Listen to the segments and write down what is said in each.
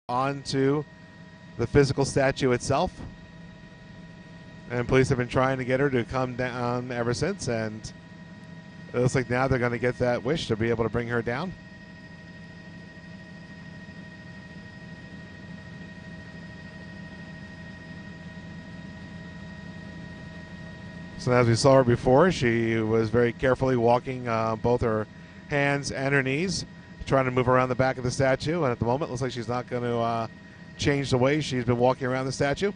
onto the physical statue itself. And police have been trying to get her to come down ever since, and it looks like now they're going to get that wish to be able to bring her down. So as we saw her before, she was very carefully walking both her hands and her knees, trying to move around the back of the statue. And at the moment, it looks like she's not going to change the way she's been walking around the statue.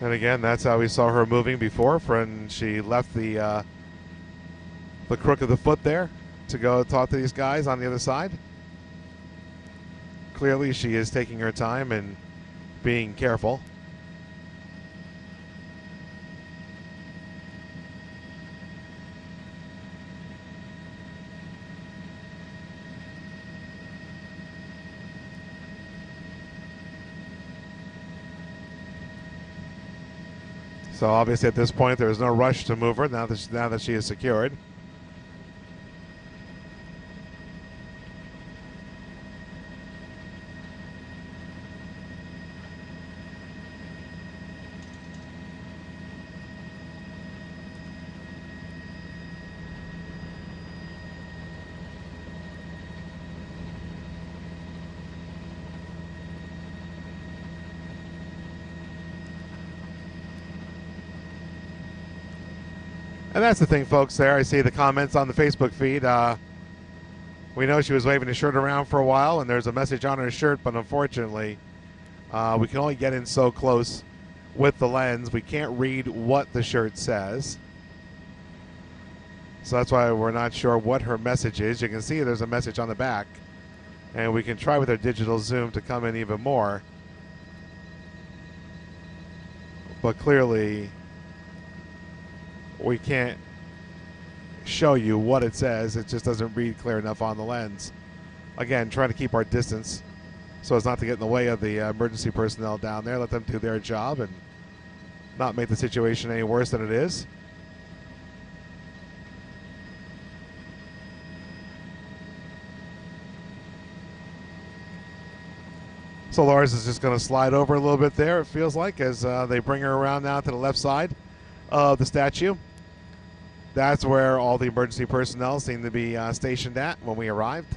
And again, that's how we saw her moving before when she left the crook of the foot there to go talk to these guys on the other side. Clearly, she is taking her time and being careful. So obviously at this point there is no rush to move her now that she is secured. And that's the thing, folks, there. I see the comments on the Facebook feed. We know she was waving the shirt around for a while, and there's a message on her shirt, but unfortunately, we can only get in so close with the lens. We can't read what the shirt says. So that's why we're not sure what her message is. You can see there's a message on the back, and we can try with our digital zoom to come in even more. But clearly, we can't show you what it says. It just doesn't read clear enough on the lens. Again, trying to keep our distance so as not to get in the way of the emergency personnel down there. Let them do their job and not make the situation any worse than it is. So Lars is just going to slide over a little bit there, it feels like, as they bring her around now to the left side of the statue. That's where all the emergency personnel seem to be stationed at when we arrived.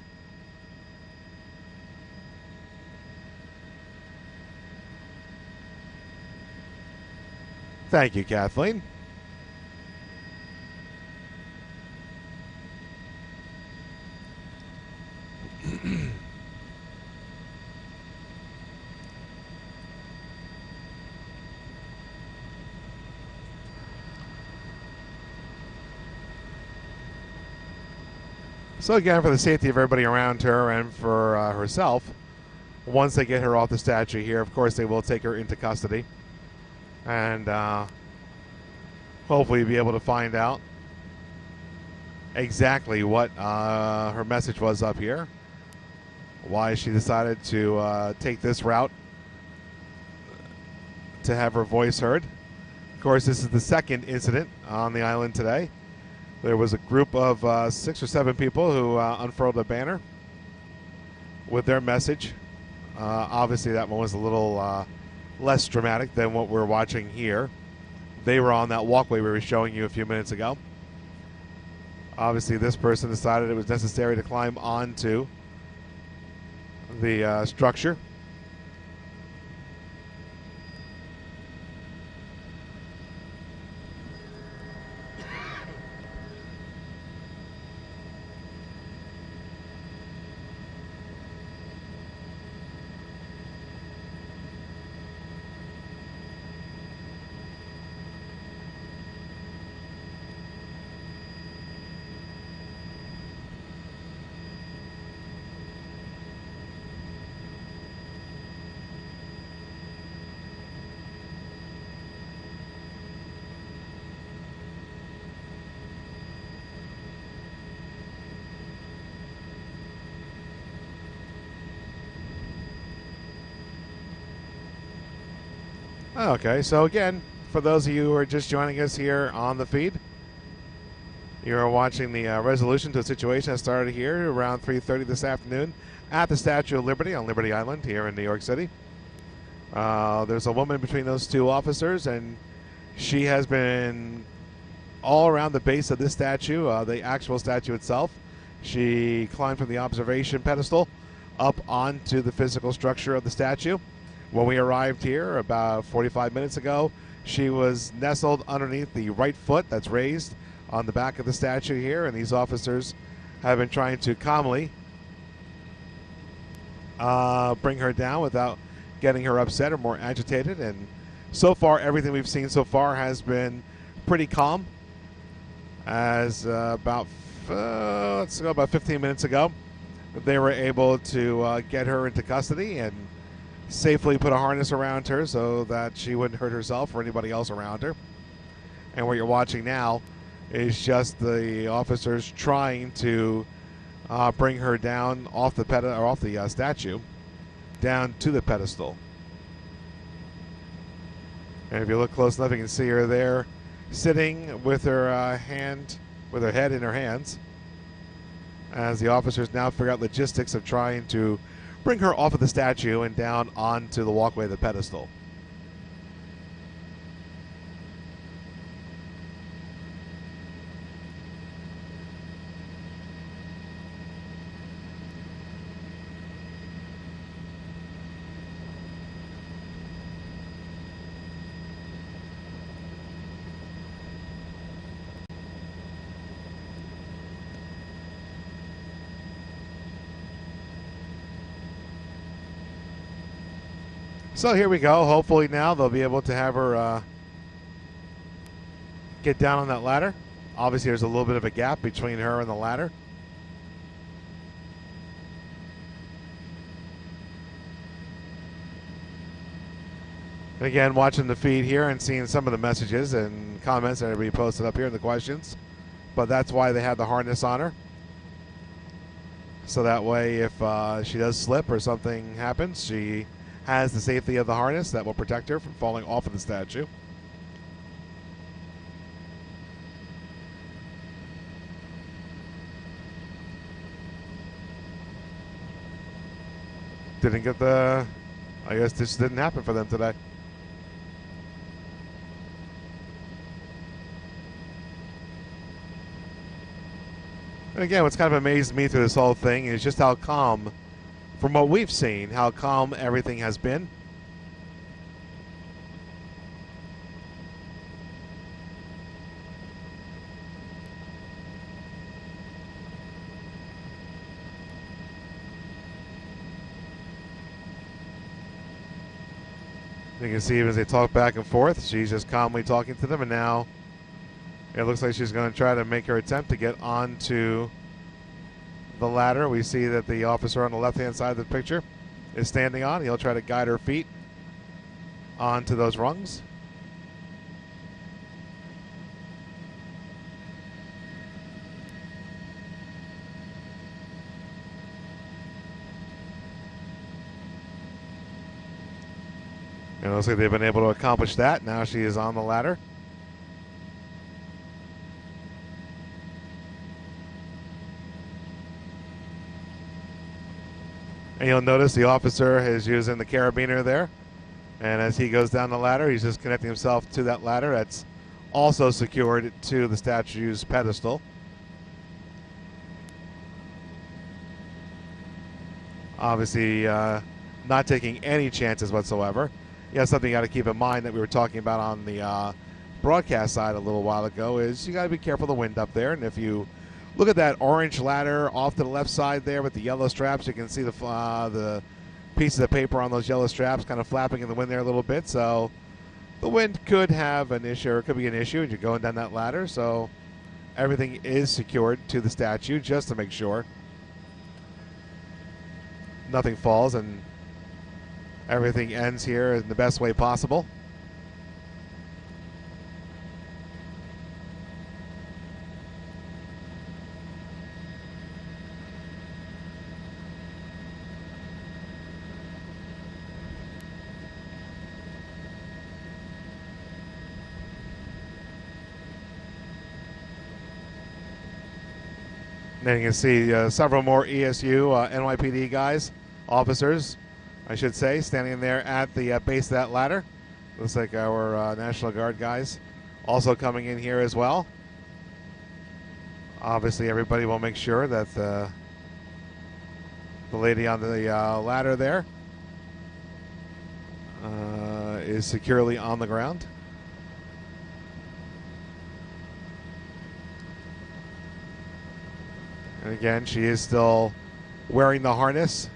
Thank you, Kathleen. So again, for the safety of everybody around her and for herself, once they get her off the statue here, of course they will take her into custody and hopefully be able to find out exactly what her message was up here, why she decided to take this route to have her voice heard. Of course, this is the second incident on the island today. There was a group of 6 or 7 people who unfurled a banner with their message. Obviously, that one was a little less dramatic than what we're watching here. They were on that walkway we were showing you a few minutes ago. Obviously, this person decided it was necessary to climb onto the structure. Okay, so again, for those of you who are just joining us here on the feed, you're watching the resolution to a situation that started here around 3:30 this afternoon at the Statue of Liberty on Liberty Island here in New York City. There's a woman between those two officers, and she has been all around the base of this statue, the actual statue itself. She climbed from the observation pedestal up onto the physical structure of the statue. When we arrived here about 45 minutes ago, she was nestled underneath the right foot that's raised on the back of the statue here, and these officers have been trying to calmly bring her down without getting her upset or more agitated. And so far, everything we've seen so far has been pretty calm. As about 15 minutes ago, they were able to get her into custody and safely put a harness around her so that she wouldn't hurt herself or anybody else around her. And what you're watching now is just the officers trying to bring her down off the statue down to the pedestal. And if you look close enough, you can see her there sitting with her head in her hands, as the officers now figure out logistics of trying to bring her off of the statue and down onto the walkway of the pedestal. So here we go. Hopefully now they'll be able to have her get down on that ladder. Obviously there's a little bit of a gap between her and the ladder. And again, watching the feed here and seeing some of the messages and comments that everybody posted up here in the questions. But that's why they have the harness on her. So that way if she does slip or something happens, she has the safety of the harness that will protect her from falling off of the statue. Didn't get I guess this didn't happen for them today. And again, what's kind of amazed me through this whole thing is just how calm, from what we've seen, how calm everything has been. You can see as they talk back and forth, she's just calmly talking to them, and now it looks like she's going to try to make her attempt to get onto the ladder. We see that the officer on the left-hand side of the picture is standing on. He'll try to guide her feet onto those rungs. And it looks like they've been able to accomplish that. Now she is on the ladder. And you'll notice the officer is using the carabiner there. And as he goes down the ladder, he's just connecting himself to that ladder that's also secured to the statue's pedestal. Obviously, not taking any chances whatsoever. Yeah, something you got to keep in mind that we were talking about on the broadcast side a little while ago is you got to be careful of the wind up there. And if you look at that orange ladder off to the left side there with the yellow straps, you can see the pieces of paper on those yellow straps kind of flapping in the wind there a little bit. So the wind could have an issue, or it could be an issue as you're going down that ladder. So everything is secured to the statue just to make sure nothing falls and everything ends here in the best way possible. Then you can see several more ESU NYPD guys, officers, I should say, standing there at the base of that ladder. Looks like our National Guard guys also coming in here as well. Obviously, everybody will make sure that the lady on the ladder there is securely on the ground. And again, she is still wearing the harness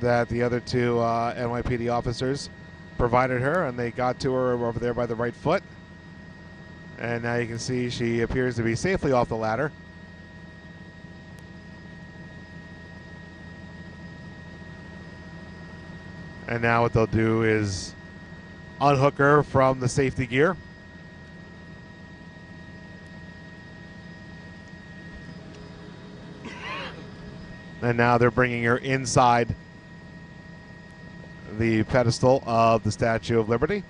that the other two NYPD officers provided her, and they got to her over there by the right foot. And now you can see she appears to be safely off the ladder. And now what they'll do is unhook her from the safety gear. And now they're bringing her inside the pedestal of the Statue of Liberty.